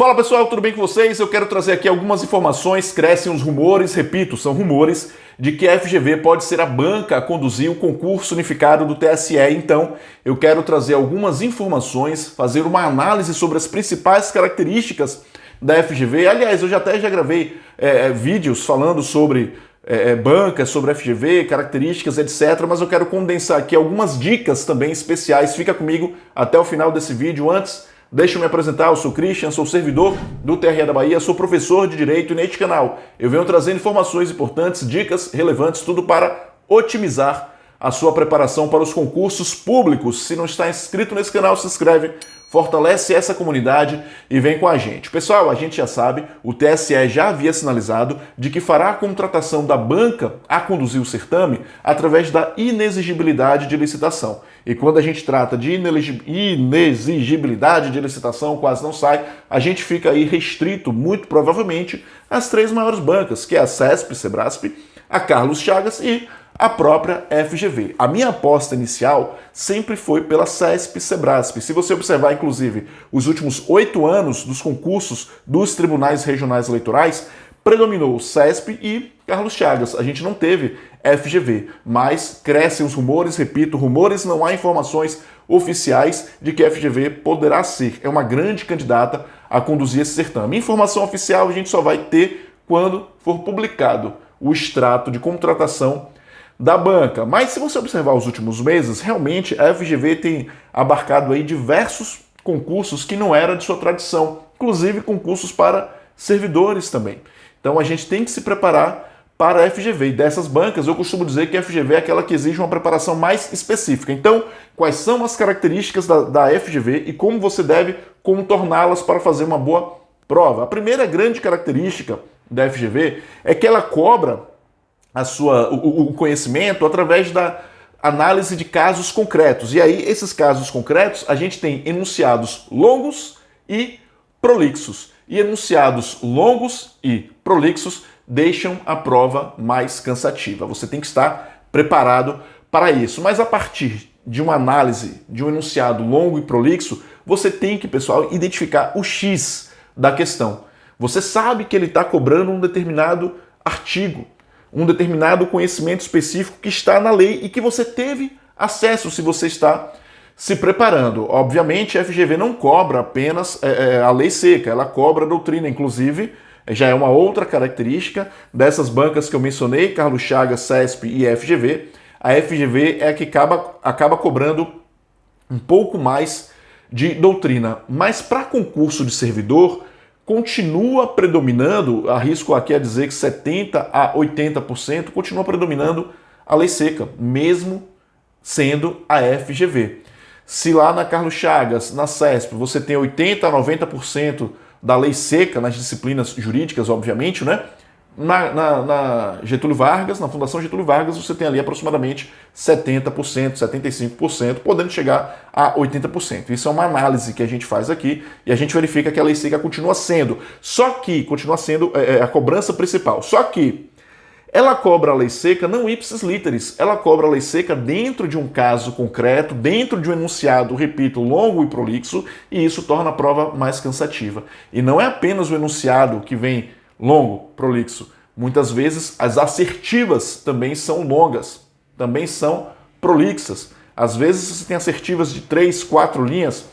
Fala pessoal, tudo bem com vocês? Eu quero trazer aqui algumas informações. Crescem os rumores, repito, são rumores, de que a FGV pode ser a banca a conduzir o concurso unificado do TSE. Então, eu quero trazer algumas informações, fazer uma análise sobre as principais características da FGV. Aliás, eu já gravei vídeos falando sobre banca, sobre FGV, características, etc. Mas eu quero condensar aqui algumas dicas também especiais. Fica comigo até o final desse vídeo. Antes, deixa eu me apresentar, eu sou Christian, sou servidor do TRE da Bahia, sou professor de Direito e neste canal eu venho trazendo informações importantes, dicas relevantes, tudo para otimizar a sua preparação para os concursos públicos. Se não está inscrito nesse canal, se inscreve, fortalece essa comunidade e vem com a gente. Pessoal, a gente já sabe, o TSE já havia sinalizado de que fará a contratação da banca a conduzir o certame através da inexigibilidade de licitação. E quando a gente trata de inexigibilidade de licitação, quase não sai, a gente fica aí restrito, muito provavelmente, às três maiores bancas, que é a CESP, Sebrasp, a Carlos Chagas e a própria FGV. A minha aposta inicial sempre foi pela CESP Sebrasp. Se você observar, inclusive, os últimos 8 anos dos concursos dos tribunais regionais eleitorais, predominou CESP e Carlos Chagas. A gente não teve FGV, mas crescem os rumores, repito, rumores, não há informações oficiais de que a FGV poderá ser. É uma grande candidata a conduzir esse certame. Informação oficial a gente só vai ter quando for publicado o extrato de contratação da banca. Mas se você observar os últimos meses, realmente a FGV tem abarcado aí diversos concursos que não era de sua tradição, inclusive concursos para servidores também. Então a gente tem que se preparar para a FGV. E dessas bancas, eu costumo dizer que a FGV é aquela que exige uma preparação mais específica. Então, quais são as características da FGV e como você deve contorná-las para fazer uma boa prova? A primeira grande característica da FGV é que ela cobra o conhecimento através da análise de casos concretos. E aí, esses casos concretos, a gente tem enunciados longos e prolixos. E enunciados longos e prolixos deixam a prova mais cansativa. Você tem que estar preparado para isso. Mas a partir de uma análise de um enunciado longo e prolixo, você tem que, pessoal, identificar o X da questão. Você sabe que ele está cobrando um determinado artigo, um determinado conhecimento específico que está na lei e que você teve acesso se você está se preparando. Obviamente, a FGV não cobra apenas a lei seca, ela cobra a doutrina, inclusive, já é uma outra característica dessas bancas que eu mencionei, Carlos Chagas, CESP e FGV. A FGV é a que acaba cobrando um pouco mais de doutrina. Mas para concurso de servidor, continua predominando, arrisco aqui a dizer que 70% a 80%, continua predominando a lei seca, mesmo sendo a FGV. Se lá na Carlos Chagas, na CESP, você tem 80% a 90% da lei seca nas disciplinas jurídicas, obviamente, né? Na Getúlio Vargas, na Fundação Getúlio Vargas, você tem ali aproximadamente 70%, 75%, podendo chegar a 80%. Isso é uma análise que a gente faz aqui e a gente verifica que a lei seca continua sendo. Continua sendo a cobrança principal. Só que ela cobra a lei seca não ipsis literis, ela cobra a lei seca dentro de um caso concreto, dentro de um enunciado, repito, longo e prolixo, e isso torna a prova mais cansativa. E não é apenas o enunciado que vem longo, prolixo. Muitas vezes as assertivas também são longas, também são prolixas. Às vezes você tem assertivas de 3, 4 linhas.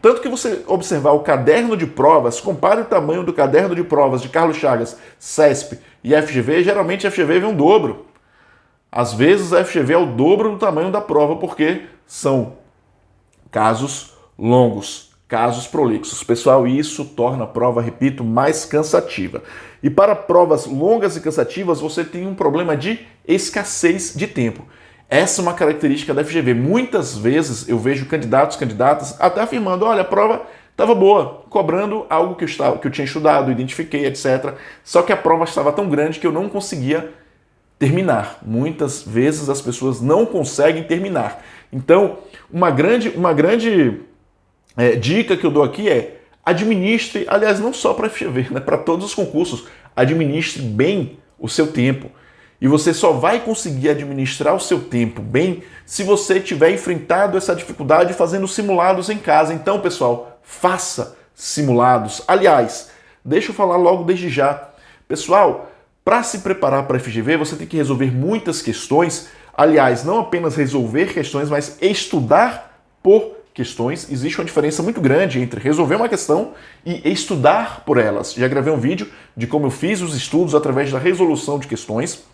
Tanto que você observar o caderno de provas, compare o tamanho do caderno de provas de Carlos Chagas, CESP e FGV, geralmente a FGV vem um dobro. Às vezes a FGV é o dobro do tamanho da prova, porque são casos longos, casos prolixos. Pessoal, isso torna a prova, repito, mais cansativa. E para provas longas e cansativas, você tem um problema de escassez de tempo. Essa é uma característica da FGV. Muitas vezes eu vejo candidatos, candidatas até afirmando, olha, a prova estava boa, cobrando algo que eu tinha estudado, identifiquei, etc. Só que a prova estava tão grande que eu não conseguia terminar. Muitas vezes as pessoas não conseguem terminar. Então, uma grande dica que eu dou aqui é administre, aliás, não só para a FGV, né, para todos os concursos, administre bem o seu tempo. E você só vai conseguir administrar o seu tempo bem se você tiver enfrentado essa dificuldade fazendo simulados em casa. Então, pessoal, faça simulados. Aliás, deixa eu falar logo desde já. Pessoal, para se preparar para a FGV, você tem que resolver muitas questões. Aliás, não apenas resolver questões, mas estudar por questões. Existe uma diferença muito grande entre resolver uma questão e estudar por elas. Já gravei um vídeo de como eu fiz os estudos através da resolução de questões.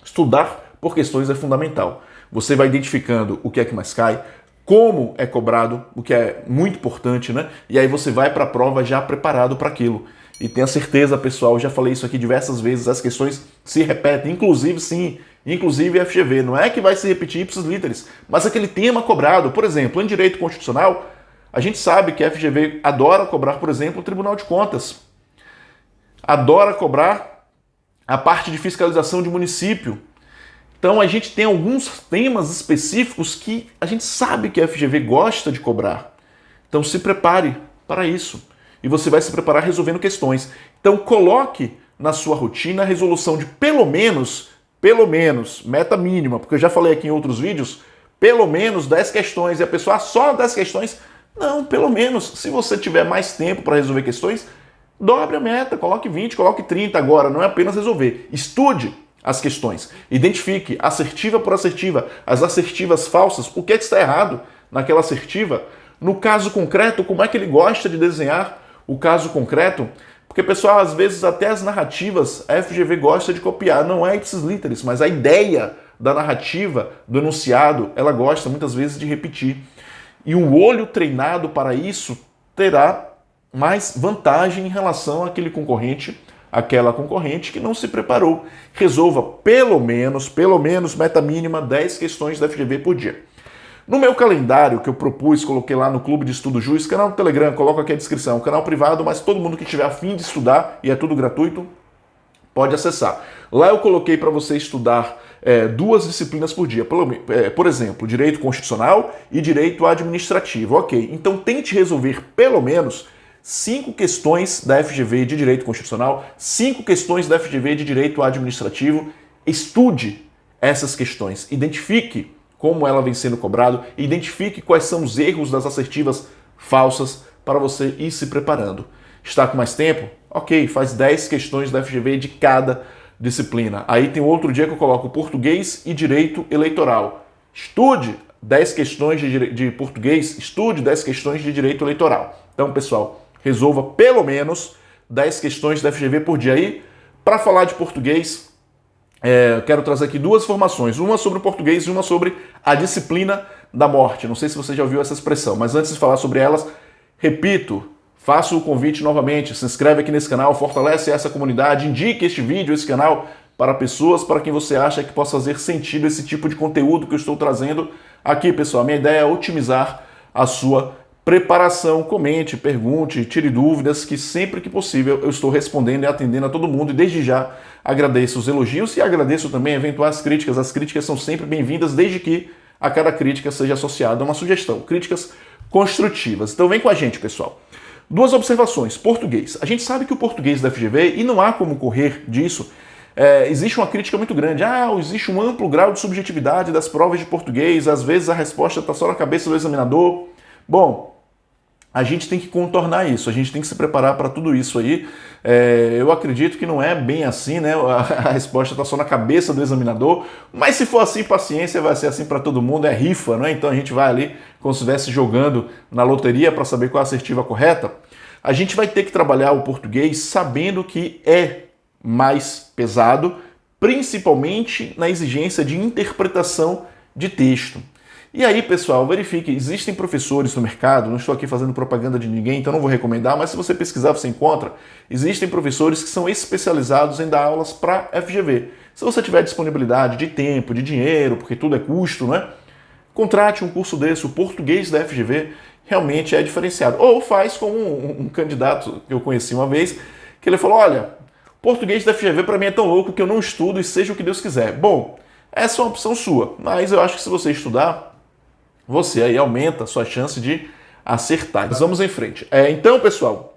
Estudar por questões é fundamental. Você vai identificando o que é que mais cai, como é cobrado, o que é muito importante, né? E aí você vai para a prova já preparado para aquilo. E tenha certeza, pessoal, já falei isso aqui diversas vezes, as questões se repetem, inclusive sim, inclusive FGV. Não é que vai se repetir ipsis literis, mas aquele tema cobrado. Por exemplo, em direito constitucional, a gente sabe que a FGV adora cobrar, por exemplo, o Tribunal de Contas. Adora cobrar a parte de fiscalização de município. Então a gente tem alguns temas específicos que a gente sabe que a FGV gosta de cobrar. Então se prepare para isso. E você vai se preparar resolvendo questões. Então coloque na sua rotina a resolução de pelo menos, meta mínima, porque eu já falei aqui em outros vídeos, pelo menos 10 questões. E a pessoa, só 10 questões? Não, pelo menos. Se você tiver mais tempo para resolver questões, dobre a meta, coloque 20, coloque 30 agora. Não é apenas resolver. Estude as questões. Identifique assertiva por assertiva, as assertivas falsas, o que é que está errado naquela assertiva. No caso concreto, como é que ele gosta de desenhar o caso concreto? Porque, pessoal, às vezes até as narrativas a FGV gosta de copiar. Não é ipsis literis, mas a ideia da narrativa, do enunciado, ela gosta muitas vezes de repetir. E o olho treinado para isso terá mais vantagem em relação àquele concorrente, aquela concorrente que não se preparou. Resolva pelo menos, meta mínima, 10 questões da FGV por dia. No meu calendário que eu propus, coloquei lá no Clube de Estudo Juiz, canal do Telegram, coloco aqui a descrição, canal privado, mas todo mundo que tiver a fim de estudar, e é tudo gratuito, pode acessar. Lá eu coloquei para você estudar 2 disciplinas por dia, por exemplo, Direito Constitucional e Direito Administrativo. Ok, então tente resolver pelo menos 5 questões da FGV de Direito Constitucional, 5 questões da FGV de Direito Administrativo. Estude essas questões, identifique como ela vem sendo cobrado, identifique quais são os erros das assertivas falsas para você ir se preparando. Está com mais tempo? Ok, faz 10 questões da FGV de cada disciplina. Aí tem outro dia que eu coloco português e direito eleitoral. Estude 10 questões de português, estude 10 questões de direito eleitoral. Então, pessoal, resolva pelo menos 10 questões da FGV por dia. Aí, para falar de português, quero trazer aqui 2 informações, uma sobre o português e uma sobre a disciplina da morte. Não sei se você já ouviu essa expressão, mas antes de falar sobre elas, repito, faço o convite novamente, se inscreve aqui nesse canal, fortalece essa comunidade, indique este vídeo, esse canal, para pessoas, para quem você acha que possa fazer sentido esse tipo de conteúdo que eu estou trazendo aqui, pessoal. A minha ideia é otimizar a sua preparação. Comente, pergunte, tire dúvidas, que sempre que possível eu estou respondendo e atendendo a todo mundo. E desde já agradeço os elogios e agradeço também eventuais críticas. As críticas são sempre bem-vindas, desde que a cada crítica seja associada a uma sugestão. Críticas construtivas. Então vem com a gente, pessoal. 2 observações. Português. A gente sabe que o português da FGV, e não há como correr disso, existe uma crítica muito grande. Existe um amplo grau de subjetividade das provas de português, às vezes a resposta está só na cabeça do examinador. Bom, a gente tem que contornar isso, a gente tem que se preparar para tudo isso aí. Eu acredito que não é bem assim, né? A resposta está só na cabeça do examinador, mas se for assim, paciência, vai ser assim para todo mundo, é rifa, né? Então a gente vai ali como se estivesse jogando na loteria para saber qual a assertiva correta. A gente vai ter que trabalhar o português sabendo que é mais pesado, principalmente na exigência de interpretação de texto. E aí, pessoal, verifique, existem professores no mercado, não estou aqui fazendo propaganda de ninguém, então não vou recomendar, mas se você pesquisar, você encontra, existem professores que são especializados em dar aulas para FGV. Se você tiver disponibilidade de tempo, de dinheiro, porque tudo é custo, né? Contrate um curso desse, o português da FGV realmente é diferenciado. Ou faz como um candidato que eu conheci uma vez, que ele falou, olha, português da FGV para mim é tão louco que eu não estudo e seja o que Deus quiser. Bom, essa é uma opção sua, mas eu acho que se você estudar, você aí aumenta a sua chance de acertar. Mas vamos em frente. Então, pessoal,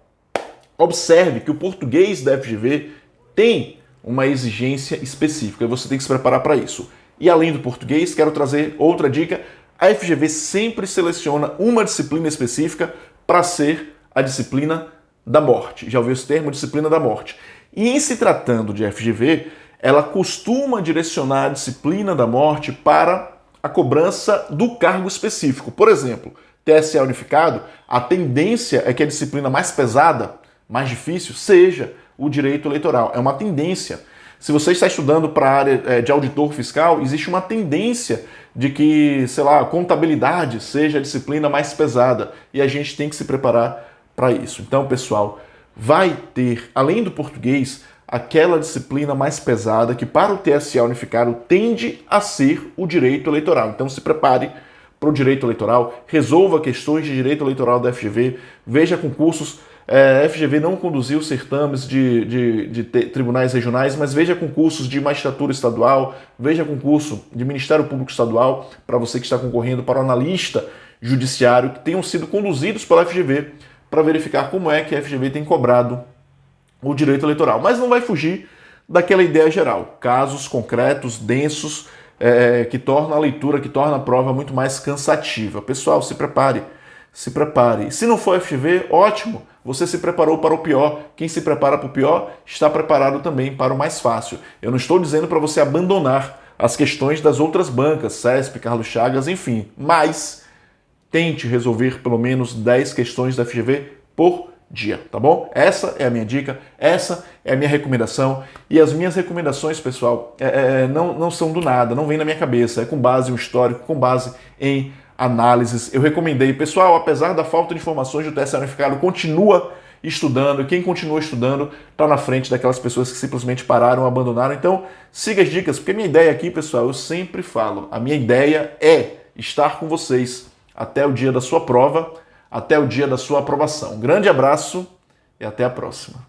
observe que o português da FGV tem uma exigência específica e você tem que se preparar para isso. E além do português, quero trazer outra dica. A FGV sempre seleciona uma disciplina específica para ser a disciplina da morte. Já ouviu esse termo? Disciplina da morte. E em se tratando de FGV, ela costuma direcionar a disciplina da morte para a cobrança do cargo específico. Por exemplo, TSE unificado, a tendência é que a disciplina mais pesada, mais difícil, seja o direito eleitoral. É uma tendência. Se você está estudando para a área de auditor fiscal, existe uma tendência de que, sei lá, a contabilidade seja a disciplina mais pesada. E a gente tem que se preparar para isso. Então, pessoal, vai ter, além do português, aquela disciplina mais pesada que para o TSE unificado tende a ser o direito eleitoral. Então se prepare para o direito eleitoral, resolva questões de direito eleitoral da FGV, veja concursos. A FGV não conduziu certames de tribunais regionais, mas veja concursos de magistratura estadual, veja concurso de Ministério Público Estadual, para você que está concorrendo para o analista judiciário, que tenham sido conduzidos pela FGV, para verificar como é que a FGV tem cobrado o direito eleitoral. Mas não vai fugir daquela ideia geral. Casos concretos, densos, que tornam a leitura, que tornam a prova muito mais cansativa. Pessoal, se prepare, se prepare. Se não for FGV, ótimo, você se preparou para o pior. Quem se prepara para o pior está preparado também para o mais fácil. Eu não estou dizendo para você abandonar as questões das outras bancas, CESP, Carlos Chagas, enfim, mas tente resolver pelo menos 10 questões da FGV por dia, tá bom? Essa é a minha dica, essa é a minha recomendação. E as minhas recomendações, pessoal, não são do nada, não vem na minha cabeça, é com base em um histórico, com base em análises. Eu recomendei, pessoal, apesar da falta de informações do TSE unificado, continua estudando. Quem continua estudando está na frente daquelas pessoas que simplesmente pararam, abandonaram. Então, siga as dicas, porque a minha ideia aqui, pessoal, eu sempre falo, a minha ideia é estar com vocês até o dia da sua prova, até o dia da sua aprovação. Um grande abraço e até a próxima.